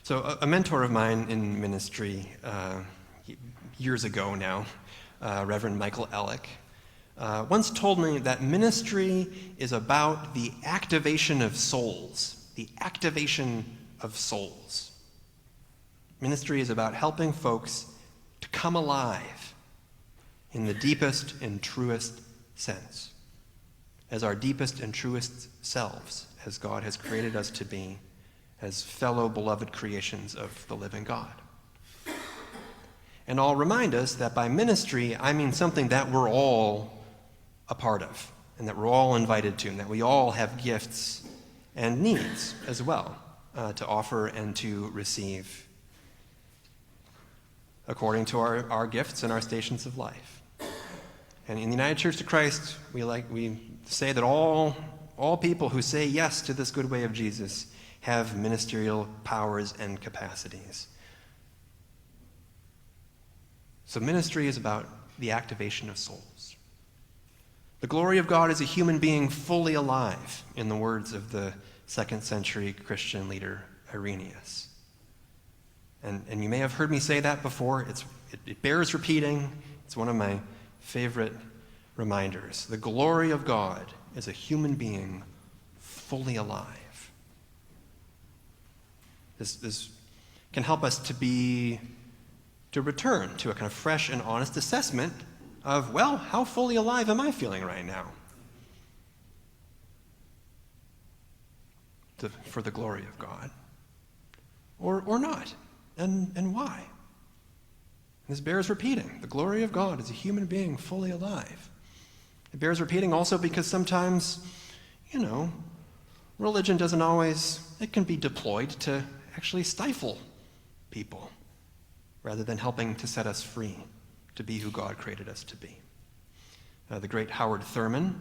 So a mentor of mine in ministry years ago now, Reverend Michael Ellick, once told me that ministry is about the activation of souls. The activation of souls. Ministry is about helping folks to come alive in the deepest and truest sense, as our deepest and truest selves, as God has created us to be, as fellow beloved creations of the living God. And I'll remind us that by ministry, I mean something that we're all a part of, and that we're all invited to, and that we all have gifts and needs as well to offer and to receive according to our gifts and our stations of life. And in the United Church of Christ, we say that all people who say yes to this good way of Jesus have ministerial powers and capacities. So ministry is about the activation of souls. The glory of God is a human being fully alive, in the words of the 2nd century Christian leader Irenaeus. And you may have heard me say that before. It bears repeating. It's one of my favorite reminders. The glory of God is a human being fully alive. This can help us to return to a kind of fresh and honest assessment of, well, how fully alive am I feeling right now? For the glory of God. Or not. And why? This bears repeating. The glory of God is a human being fully alive. It bears repeating also because sometimes, religion it can be deployed to actually stifle people rather than helping to set us free to be who God created us to be. The great Howard Thurman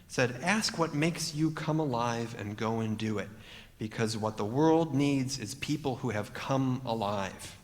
said, "Ask what makes you come alive and go and do it, because what the world needs is people who have come alive."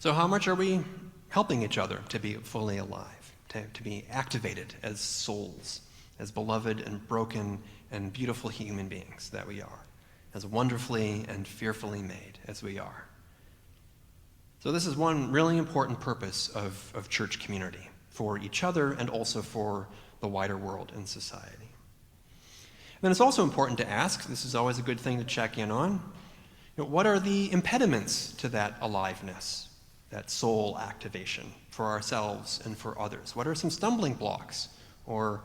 So how much are we helping each other to be fully alive, to be activated as souls, as beloved and broken and beautiful human beings that we are, as wonderfully and fearfully made as we are? So this is one really important purpose of church community, for each other and also for the wider world and society. And then it's also important to ask, this is always a good thing to check in on, what are the impediments to that aliveness, that soul activation for ourselves and for others? What are some stumbling blocks or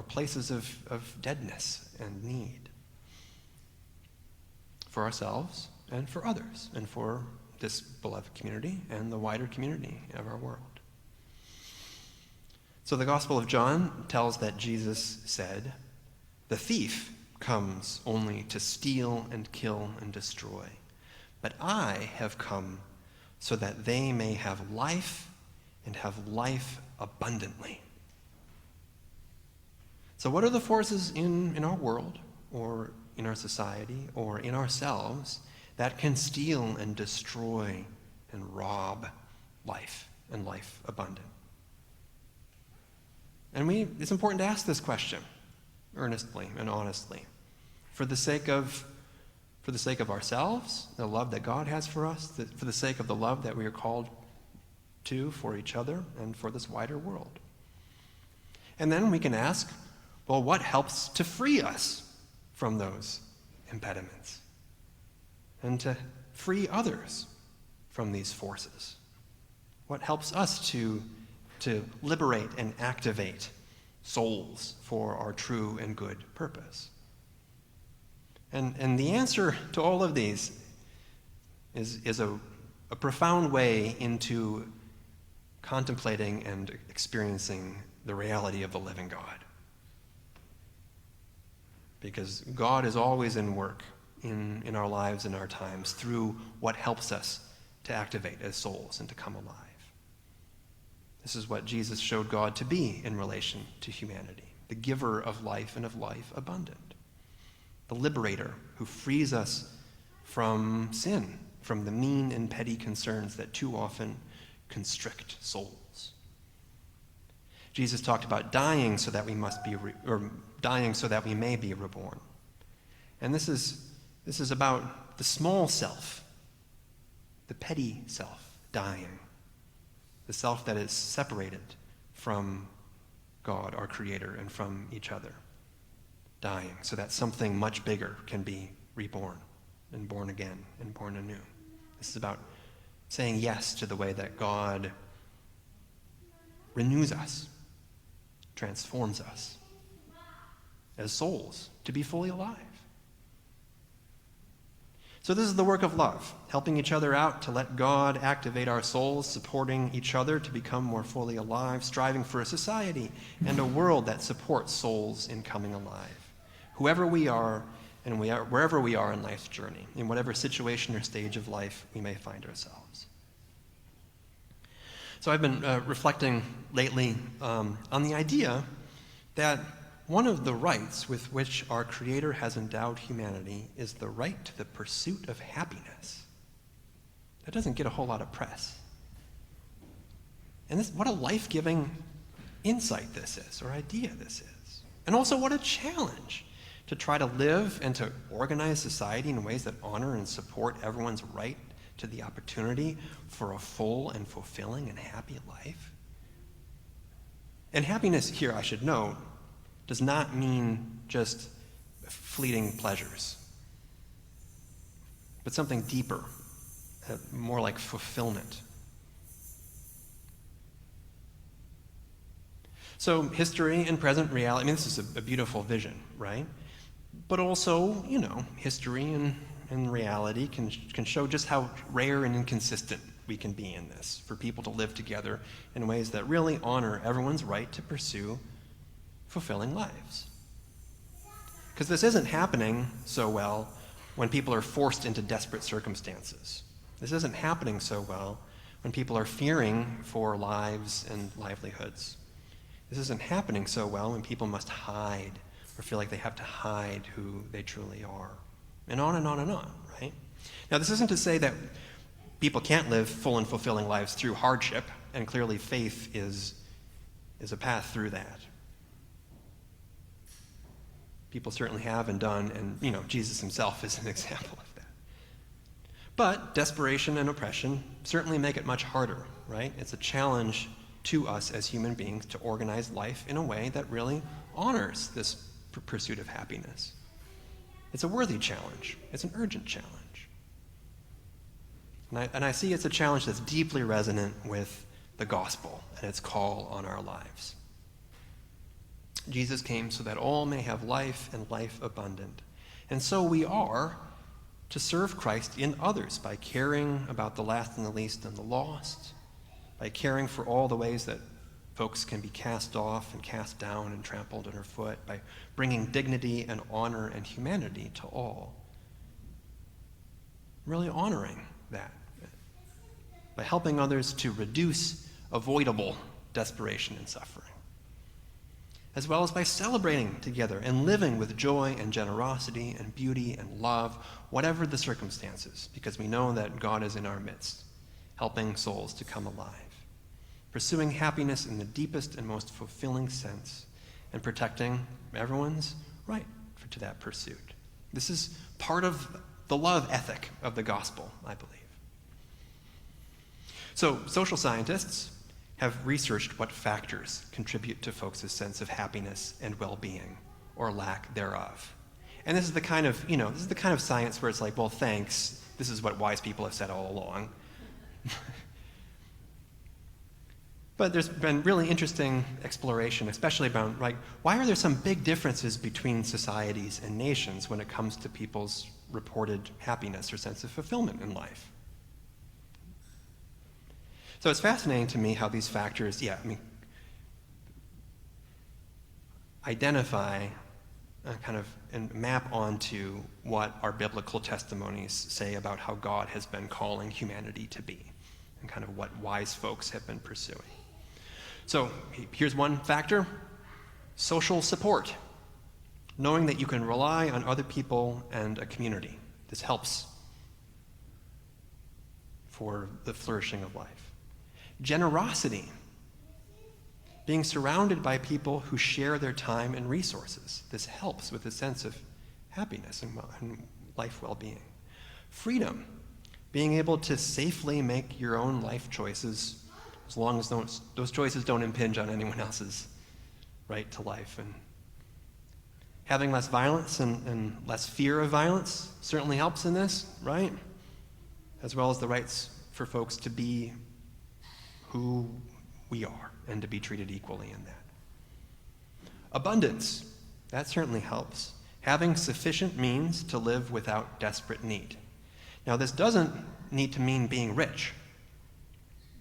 places of deadness and need for ourselves and for others and for this beloved community and the wider community of our world? So the Gospel of John tells that Jesus said, "The thief comes only to steal and kill and destroy, but I have come so that they may have life and have life abundantly." So what are the forces in our world or in our society or in ourselves that can steal and destroy and rob life and life abundant? And it's important to ask this question earnestly and honestly, for the sake of ourselves, the love that God has for us, for the sake of the love that we are called to for each other and for this wider world. And then we can ask, well, what helps to free us from those impediments and to free others from these forces? What helps us to liberate and activate souls for our true and good purpose? And the answer to all of these is a profound way into contemplating and experiencing the reality of the living God. Because God is always in work in our lives and our times through what helps us to activate as souls and to come alive. This is what Jesus showed God to be in relation to humanity, the giver of life and of life abundant, the liberator who frees us from sin, from the mean and petty concerns that too often constrict souls. Jesus talked about dying so that we may be reborn. And this is This is about the small self, the petty self, dying. The self that is separated from God, our Creator, and from each other. Dying, so that something much bigger can be reborn and born again and born anew. This is about saying yes to the way that God renews us, transforms us as souls to be fully alive. So this is the work of love, helping each other out to let God activate our souls, supporting each other to become more fully alive, striving for a society and a world that supports souls in coming alive. Whoever we are, and wherever we are in life's journey, in whatever situation or stage of life we may find ourselves. So I've been reflecting lately on the idea that one of the rights with which our Creator has endowed humanity is the right to the pursuit of happiness. That doesn't get a whole lot of press. And what a life-giving insight this is, or idea this is. And also what a challenge to try to live and to organize society in ways that honor and support everyone's right to the opportunity for a full and fulfilling and happy life. And happiness here, I should note, does not mean just fleeting pleasures, but something deeper, more like fulfillment. So history and present reality, this is a beautiful vision, right? But also, history and reality can show just how rare and inconsistent we can be in this, for people to live together in ways that really honor everyone's right to pursue fulfilling lives. Because this isn't happening so well when people are forced into desperate circumstances. This isn't happening so well when people are fearing for lives and livelihoods. This isn't happening so well when people must hide or feel like they have to hide who they truly are. And on and on and on, right? Now, this isn't to say that people can't live full and fulfilling lives through hardship, and clearly faith is a path through that. People certainly have and done, and Jesus himself is an example of that. But desperation and oppression certainly make it much harder, right? It's a challenge to us as human beings to organize life in a way that really honors this pursuit of happiness. It's a worthy challenge. It's an urgent challenge. And I see it's a challenge that's deeply resonant with the gospel and its call on our lives. Jesus came so that all may have life and life abundant. And so we are to serve Christ in others by caring about the last and the least and the lost, by caring for all the ways that folks can be cast off and cast down and trampled underfoot, by bringing dignity and honor and humanity to all. Really honoring that, by helping others to reduce avoidable desperation and suffering, as well as by celebrating together and living with joy and generosity and beauty and love, whatever the circumstances, because we know that God is in our midst, helping souls to come alive, pursuing happiness in the deepest and most fulfilling sense, and protecting everyone's right to that pursuit. This is part of the love ethic of the gospel, I believe. So, social scientists have researched what factors contribute to folks' sense of happiness and well-being, or lack thereof. And this is the kind of science where it's like, well, thanks, this is what wise people have said all along. But there's been really interesting exploration, especially about, why are there some big differences between societies and nations when it comes to people's reported happiness or sense of fulfillment in life? So it's fascinating to me how these factors, identify and map onto what our biblical testimonies say about how God has been calling humanity to be, and kind of what wise folks have been pursuing. So here's one factor: social support. Knowing that you can rely on other people and a community. This helps for the flourishing of life. Generosity. Being surrounded by people who share their time and resources. This helps with a sense of happiness and life well-being. Freedom, being able to safely make your own life choices as long as those choices don't impinge on anyone else's right to life. And having less violence and less fear of violence certainly helps in this, right? As well as the rights for folks to be who we are and to be treated equally in that. Abundance, that certainly helps. Having sufficient means to live without desperate need. Now, this doesn't need to mean being rich.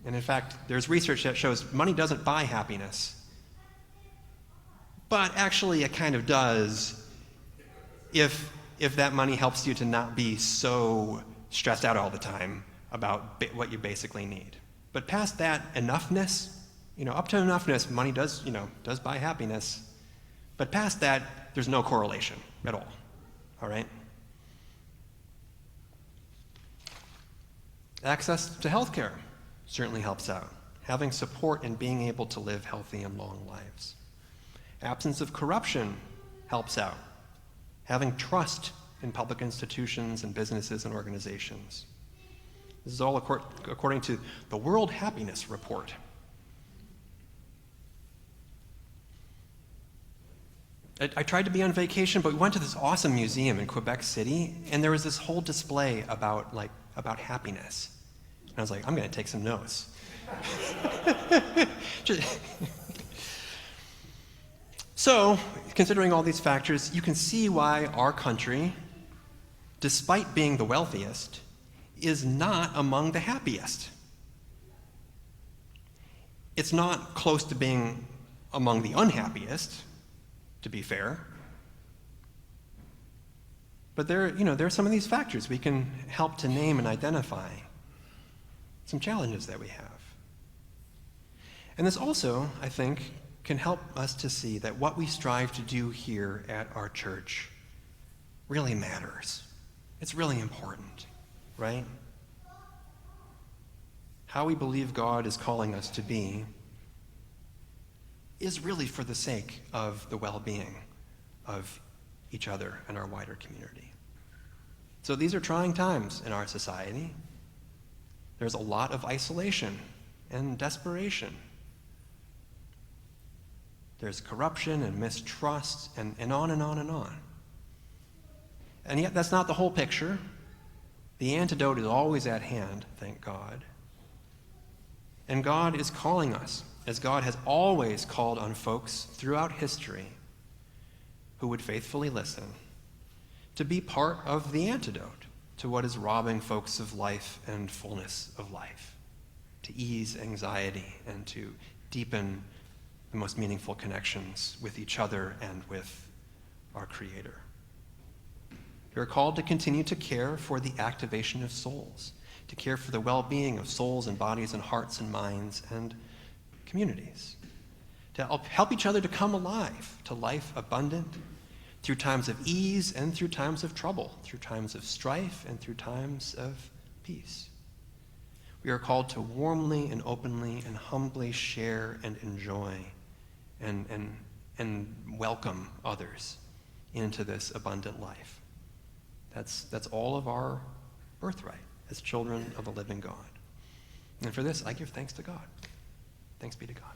And in fact, there's research that shows money doesn't buy happiness. But actually, it kind of does if that money helps you to not be so stressed out all the time about what you basically need. But past that enoughness, up to enoughness, money does buy happiness. But past that, there's no correlation at all. All right? Access to health care certainly helps out. Having support and being able to live healthy and long lives. Absence of corruption helps out. Having trust in public institutions and businesses and organizations. This is all according to the World Happiness Report. I tried to be on vacation, but we went to this awesome museum in Quebec City, and there was this whole display about happiness. And I was like, I'm going to take some notes. So, considering all these factors, you can see why our country, despite being the wealthiest, is not among the happiest. It's not close to being among the unhappiest, to be fair. But there are some of these factors we can help to name and identify some challenges that we have. And this also, I think, can help us to see that what we strive to do here at our church really matters. It's really important, right? How we believe God is calling us to be is really for the sake of the well-being of each other and our wider community. So these are trying times in our society. There's a lot of isolation and desperation. There's corruption and mistrust and on and on and on. And yet that's not the whole picture. The antidote is always at hand, thank God. And God is calling us, as God has always called on folks throughout history who would faithfully listen, to be part of the antidote to what is robbing folks of life and fullness of life, to ease anxiety and to deepen the most meaningful connections with each other and with our Creator. We are called to continue to care for the activation of souls, to care for the well-being of souls and bodies and hearts and minds and communities, to help each other to come alive, to life abundant, through times of ease and through times of trouble, through times of strife and through times of peace. We are called to warmly and openly and humbly share and enjoy and welcome others into this abundant life. That's all of our birthright as children of the living God. And for this, I give thanks to God. Thanks be to God.